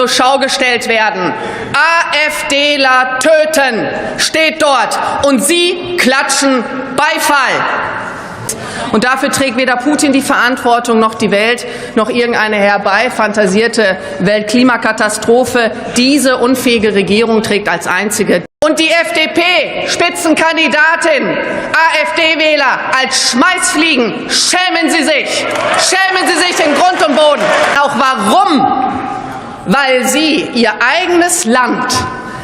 zur Schau gestellt werden. AfDler töten steht dort und Sie klatschen Beifall. Und dafür trägt weder Putin die Verantwortung noch die Welt noch irgendeine herbeifantasierte Weltklimakatastrophe. Diese unfähige Regierung trägt als einzige. Und die FDP-Spitzenkandidatin, AfD-Wähler als Schmeißfliegen, schämen Sie sich! Schämen Sie sich in Grund und Boden! Auch warum? Weil Sie Ihr eigenes Land,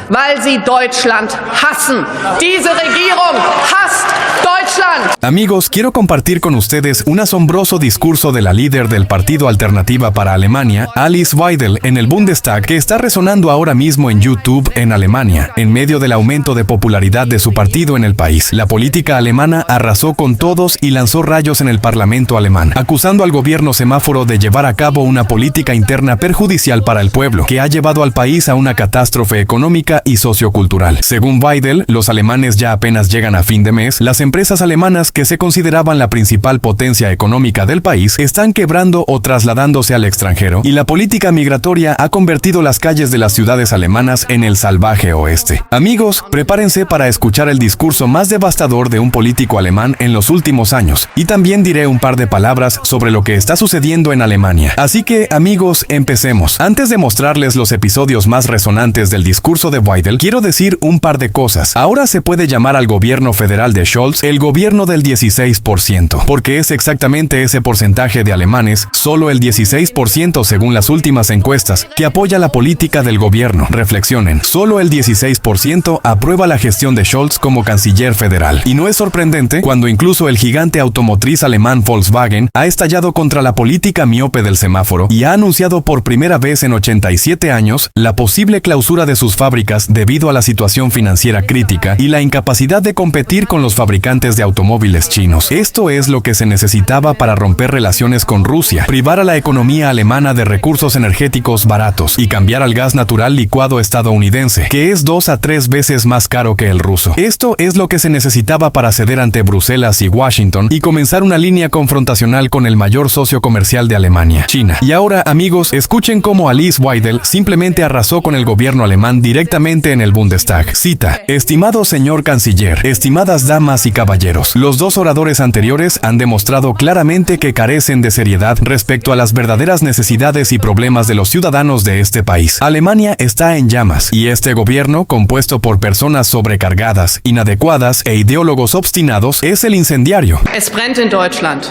weil Sie Deutschland hassen. Diese Regierung hasst Deutschland. Amigos, quiero compartir con ustedes un asombroso discurso de la líder del Partido Alternativa para Alemania, Alice Weidel, en el Bundestag, que está resonando ahora mismo en YouTube en Alemania, en medio del aumento de popularidad de su partido en el país. La política alemana arrasó con todos y lanzó rayos en el Parlamento alemán, acusando al gobierno semáforo de llevar a cabo una política interna perjudicial para el pueblo, que ha llevado al país a una catástrofe económica y sociocultural. Según Weidel, los alemanes ya apenas llegan a fin de mes, las empresas alemanas que se consideraban la principal potencia económica del país están quebrando o trasladándose al extranjero, y la política migratoria ha convertido las calles de las ciudades alemanas en el salvaje oeste. Amigos, prepárense para escuchar el discurso más devastador de un político alemán en los últimos años, y también diré un par de palabras sobre lo que está sucediendo en Alemania. Así que, amigos, empecemos. Antes de mostrarles los episodios más resonantes del discurso de Weidel, quiero decir un par de cosas. Ahora se puede llamar al gobierno federal de Scholz el gobierno del 16%, porque es exactamente ese porcentaje de alemanes, solo el 16% según las últimas encuestas, que apoya la política del gobierno. Reflexionen, solo el 16% aprueba la gestión de Scholz como canciller federal. Y no es sorprendente cuando incluso el gigante automotriz alemán Volkswagen ha estallado contra la política miope del semáforo y ha anunciado por primera vez en 87 años la posible clausura de sus fábricas debido a la situación financiera crítica y la incapacidad de competir con los fabricantes de automóviles chinos. Esto es lo que se necesitaba para romper relaciones con Rusia, privar a la economía alemana de recursos energéticos baratos y cambiar al gas natural licuado estadounidense, que es 2 a 3 veces más caro que el ruso. Esto es lo que se necesitaba para ceder ante Bruselas y Washington y comenzar una línea confrontacional con el mayor socio comercial de Alemania, China. Y ahora, amigos, escuchen cómo Alice Weidel simplemente arrasó con el gobierno alemán directamente en el Bundestag. Cita: estimado señor canciller, estimadas damas y caballeros, los dos oradores anteriores han demostrado claramente que carecen de seriedad respecto a las verdaderas necesidades y problemas de los ciudadanos de este país. Alemania está en llamas, y este gobierno, compuesto por personas sobrecargadas, inadecuadas e ideólogos obstinados, es el incendiario. Es brennt in Deutschland.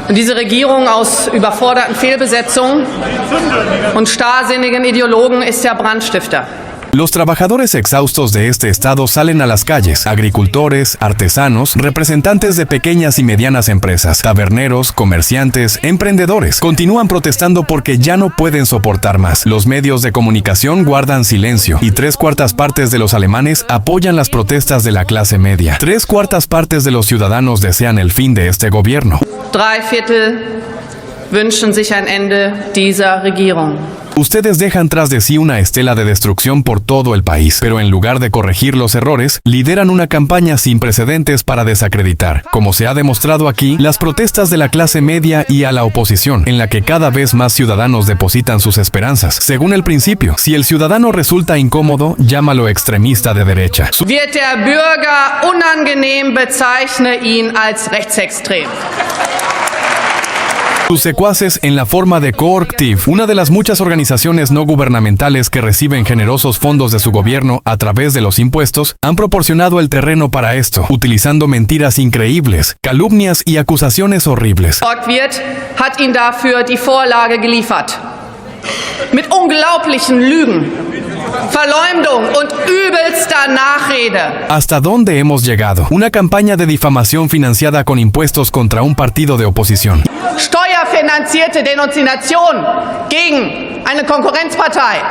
Und diese Regierung aus überforderten Fehlbesetzungen und starrsinnigen Ideologen ist der Brandstifter. Los trabajadores exhaustos de este estado salen a las calles: agricultores, artesanos, representantes de pequeñas y medianas empresas, taberneros, comerciantes, emprendedores. Continúan protestando porque ya no pueden soportar más. Los medios de comunicación guardan silencio y 3/4 partes de los alemanes apoyan las protestas de la clase media. 3/4 partes de los ciudadanos desean el fin de este gobierno. 3/4 wünschen sich ein Ende dieser Regierung. Ustedes dejan tras de sí una estela de destrucción por todo el país, pero en lugar de corregir los errores, lideran una campaña sin precedentes para desacreditar, como se ha demostrado aquí, las protestas de la clase media y a la oposición, en la que cada vez más ciudadanos depositan sus esperanzas. Según el principio, si el ciudadano resulta incómodo, llámalo extremista de derecha. Wird der Bürger unangenehm, bezeichne ihn als rechtsextrem. Sus secuaces en la forma de Cooptiv, una de las muchas organizaciones no gubernamentales que reciben generosos fondos de su gobierno a través de los impuestos, han proporcionado el terreno para esto, utilizando mentiras increíbles, calumnias y acusaciones horribles. Volkswirt hat ihn dafür die Vorlage geliefert. Mit unglaublichen Lügen, Verleumdung und übelster Nachrede. ¿Hasta dónde hemos llegado? Una campaña de difamación financiada con impuestos contra un partido de oposición. Steuerfinanzierte Denunziation gegen eine Konkurrenzpartei.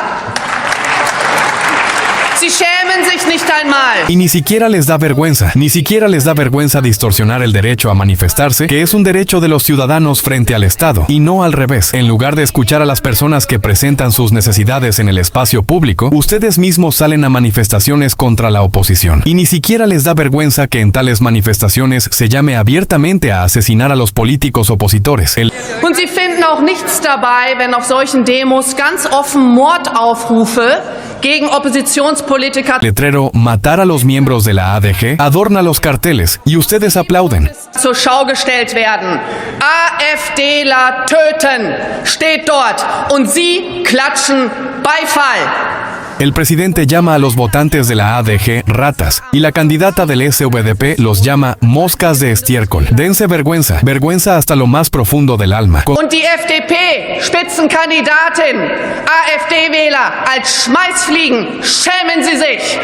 Sie schämen sich nicht einmal. Y ni siquiera les da vergüenza distorsionar el derecho a manifestarse, que es un derecho de los ciudadanos frente al Estado, y no al revés. En lugar de escuchar a las personas que presentan sus necesidades en el espacio público, ustedes mismos salen a manifestaciones contra la oposición. Y ni siquiera les da vergüenza que en tales manifestaciones se llame abiertamente a asesinar a los políticos opositores. Und sie finden auch nichts dabei, wenn auf solchen Demos ganz offen Mordaufrufe gegen Oppositionspolitiker Letrero "Matar a los miembros de la ADG" adorna los carteles y ustedes aplauden. zur Schau gestellt werden. AfDler töten steht dort und Sie klatschen Beifall. El presidente llama a los votantes de la ADG ratas y la candidata del SVDP los llama moscas de estiércol. Dense vergüenza hasta lo más profundo del alma. Und die FDP-Spitzenkandidatin, AfD-Wähler, als Schmeißfliegen, schämen Sie sich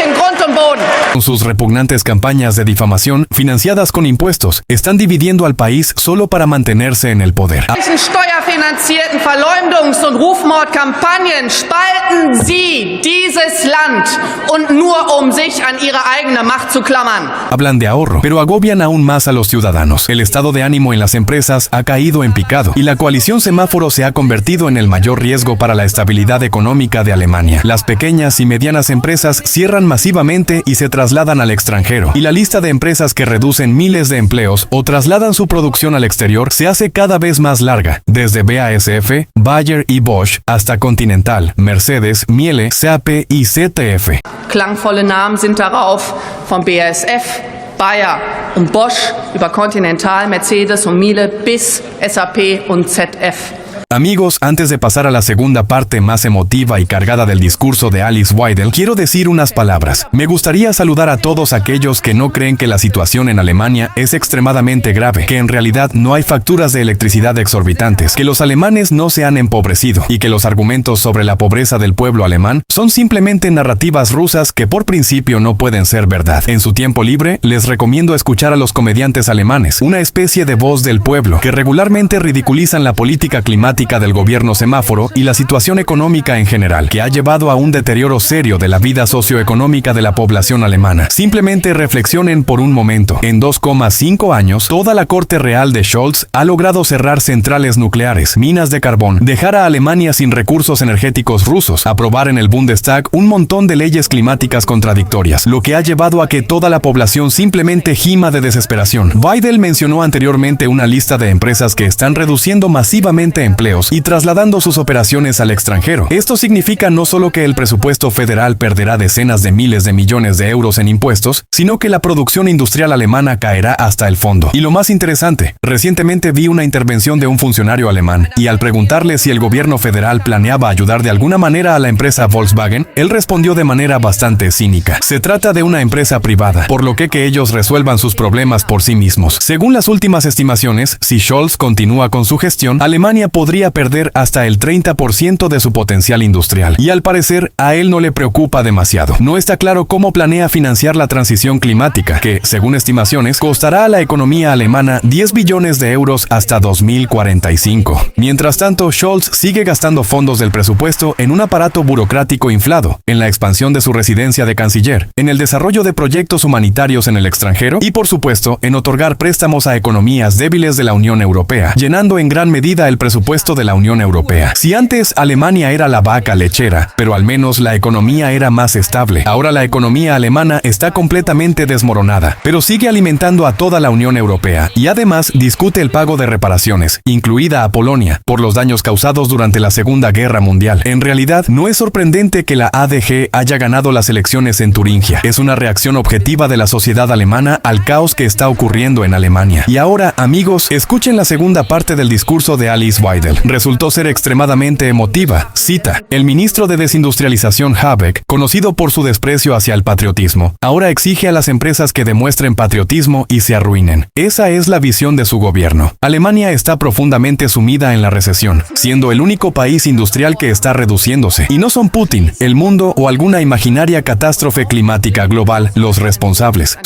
in Grund und Boden. Con sus repugnantes campañas de difamación financiadas con impuestos, están dividiendo al país solo para mantenerse en el poder. Steuerfinanzierten Verleumdungs- und Rufmordkampagnen spalten Sie dieses Land und nur um sich an ihre eigene Macht zu klammern. Hablan de ahorro, pero agobian aún más a los ciudadanos. El estado de ánimo en las empresas ha caído en picado y la coalición semáforo se ha convertido en el mayor riesgo para la estabilidad económica de Alemania. Las pequeñas y medianas empresas cierran masivamente y se trasladan al extranjero. Y la lista de empresas que reducen miles de empleos o trasladan su producción al exterior se hace cada vez más larga, desde BASF, Bayer y Bosch hasta Continental, Mercedes, Miele, SAP y ZF. Klangvolle Namen sind darauf, von BASF, Bayer und Bosch über Continental, Mercedes und Miele bis SAP und ZF. Amigos, antes de pasar a la segunda parte más emotiva y cargada del discurso de Alice Weidel, quiero decir unas palabras. Me gustaría saludar a todos aquellos que no creen que la situación en Alemania es extremadamente grave, que en realidad no hay facturas de electricidad exorbitantes, que los alemanes no se han empobrecido y que los argumentos sobre la pobreza del pueblo alemán son simplemente narrativas rusas que por principio no pueden ser verdad. En su tiempo libre, les recomiendo escuchar a los comediantes alemanes, una especie de voz del pueblo, que regularmente ridiculizan la política climática del gobierno semáforo y la situación económica en general, que ha llevado a un deterioro serio de la vida socioeconómica de la población alemana. Simplemente reflexionen por un momento. En 2,5 años, toda la corte real de Scholz ha logrado cerrar centrales nucleares, minas de carbón, dejar a Alemania sin recursos energéticos rusos, aprobar en el Bundestag un montón de leyes climáticas contradictorias, lo que ha llevado a que toda la población simplemente gima de desesperación. Weidel mencionó anteriormente una lista de empresas que están reduciendo masivamente empleos y trasladando sus operaciones al extranjero. Esto significa no solo que el presupuesto federal perderá decenas de miles de millones de euros en impuestos, sino que la producción industrial alemana caerá hasta el fondo. Y lo más interesante, recientemente vi una intervención de un funcionario alemán, y al preguntarle si el gobierno federal planeaba ayudar de alguna manera a la empresa Volkswagen, él respondió de manera bastante cínica. Se trata de una empresa privada, por lo que ellos resuelvan sus problemas por sí mismos. Según las últimas estimaciones, si Scholz continúa con su gestión, Alemania podría perder hasta el 30% de su potencial industrial. Y al parecer, a él no le preocupa demasiado. No está claro cómo planea financiar la transición climática, que, según estimaciones, costará a la economía alemana 10 billones de euros hasta 2045. Mientras tanto, Scholz sigue gastando fondos del presupuesto en un aparato burocrático inflado, en la expansión de su residencia de canciller, en el desarrollo de proyectos humanitarios en el extranjero y, por supuesto, en otorgar préstamos a economías débiles de la Unión Europea, llenando en gran medida el presupuesto de la Unión Europea. Si antes Alemania era la vaca lechera, pero al menos la economía era más estable, ahora la economía alemana está completamente desmoronada, pero sigue alimentando a toda la Unión Europea y además discute el pago de reparaciones, incluida a Polonia, por los daños causados durante la Segunda Guerra Mundial. En realidad, no es sorprendente que la ADG haya ganado las elecciones en Turingia. Es una reacción objetiva de la sociedad alemana al caos que está ocurriendo en Alemania. Y ahora, amigos, escuchen la segunda parte del discurso de Alice Weidel. Resultó ser extremadamente emotiva. Cita: el ministro de Desindustrialización Habeck, conocido por su desprecio hacia el patriotismo, ahora exige a las empresas que demuestren patriotismo y se arruinen. Esa es la visión de su gobierno. Alemania está profundamente sumida en la recesión, siendo el único país industrial que está reduciéndose. Y no son Putin, el mundo o alguna imaginaria catástrofe climática global los responsables.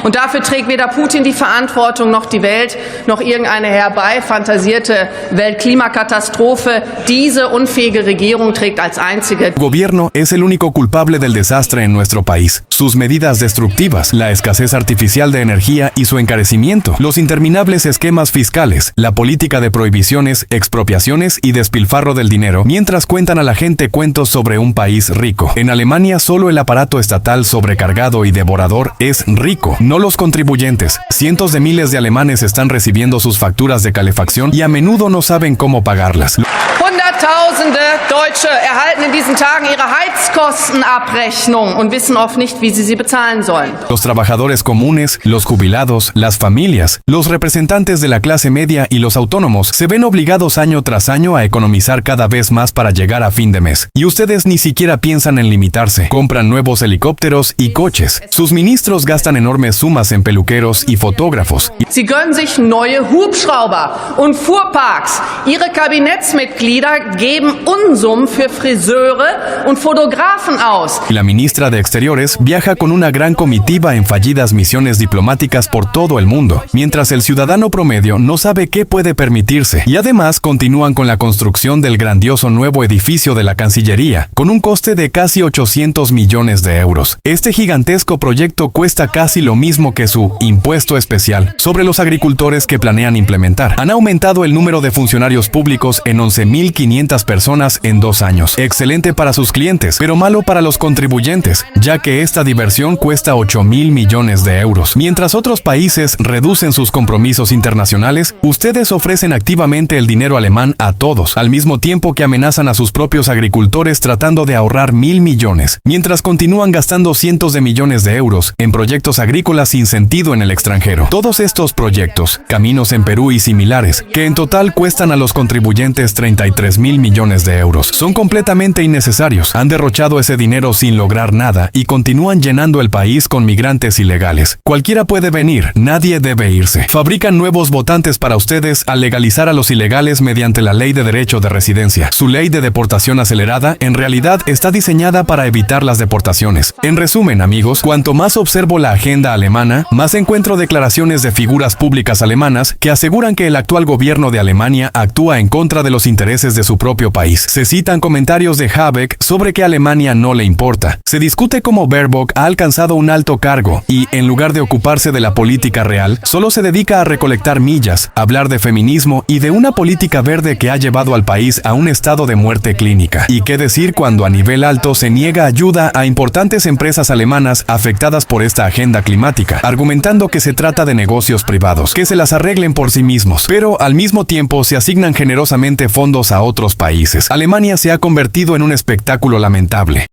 Und dafür trägt weder Putin die Verantwortung noch die Welt, noch irgendeine herbeifantasierte Weltklimakatastrophe. Klimakatastrophe diese unfähige Regierung trägt als einzige. El gobierno es el único culpable del desastre en nuestro país. Sus medidas destructivas, la escasez artificial de energía y su encarecimiento, los interminables esquemas fiscales, la política de prohibiciones, expropiaciones y despilfarro del dinero, mientras cuentan a la gente cuentos sobre un país rico. En Alemania solo el aparato estatal sobrecargado y devorador es rico, no los contribuyentes. Cientos de miles de alemanes están recibiendo sus facturas de calefacción y a menudo no saben cómo pagarlas. Hunderttausende Deutsche erhalten in diesen Tagen ihre Heizkostenabrechnung und wissen oft nicht, wie sie bezahlen sollen. Los trabajadores comunes, los jubilados, las familias, los representantes de la clase media y los autónomos se ven obligados año tras año a economizar cada vez más para llegar a fin de mes. Y ustedes ni siquiera piensan en limitarse. Compran nuevos helicópteros y coches. Sus ministros gastan enormes sumas en peluqueros y fotógrafos. Sie gönnen sich neue Hubschrauber und Fuhrparks. Ihre Kabinettsmitglieder geben Unsummen für Friseure und Fotografen aus. La ministra de Exteriores viaja con una gran comitiva en fallidas misiones diplomáticas por todo el mundo, mientras el ciudadano promedio no sabe qué puede permitirse. Y además continúan con la construcción del grandioso nuevo edificio de la Cancillería, con un coste de casi 800 millones de euros. Este gigantesco proyecto cuesta casi lo mismo que su impuesto especial sobre los agricultores que planean implementar. Han aumentado el número de funcionarios públicos en 11.500 personas en 2 años. Excelente para sus clientes, pero malo para los contribuyentes, ya que esta diversión cuesta 8.000 millones de euros. Mientras otros países reducen sus compromisos internacionales, ustedes ofrecen activamente el dinero alemán a todos, al mismo tiempo que amenazan a sus propios agricultores tratando de ahorrar 1.000 millones, mientras continúan gastando cientos de millones de euros en proyectos agrícolas sin sentido en el extranjero. Todos estos proyectos, caminos en Perú y similares, que en total cuestan a los contribuyentes 33.000 millones de euros, son completamente innecesarios. Han derrochado ese dinero sin lograr nada y continúan llenando el país con migrantes ilegales. Cualquiera puede venir, nadie debe irse. Fabrican nuevos votantes para ustedes al legalizar a los ilegales mediante la ley de derecho de residencia. Su ley de deportación acelerada en realidad está diseñada para evitar las deportaciones. En resumen, amigos, cuanto más observo la agenda alemana, más encuentro declaraciones de figuras públicas alemanas que aseguran que el actual gobierno de Alemania actúa en contra de los intereses de su propio país. Se citan comentarios de Habeck sobre que a Alemania no le importa. Se discute cómo Baerbock ha alcanzado un alto cargo y, en lugar de ocuparse de la política real, solo se dedica a recolectar millas, hablar de feminismo y de una política verde que ha llevado al país a un estado de muerte clínica. ¿Y qué decir cuando a nivel alto se niega ayuda a importantes empresas alemanas afectadas por esta agenda climática, argumentando que se trata de negocios privados, que se las arreglen por sí mismos, pero al mismo tiempo se asignan generosamente fondos a otros países? Alemania se ha convertido en un espectáculo lamentable.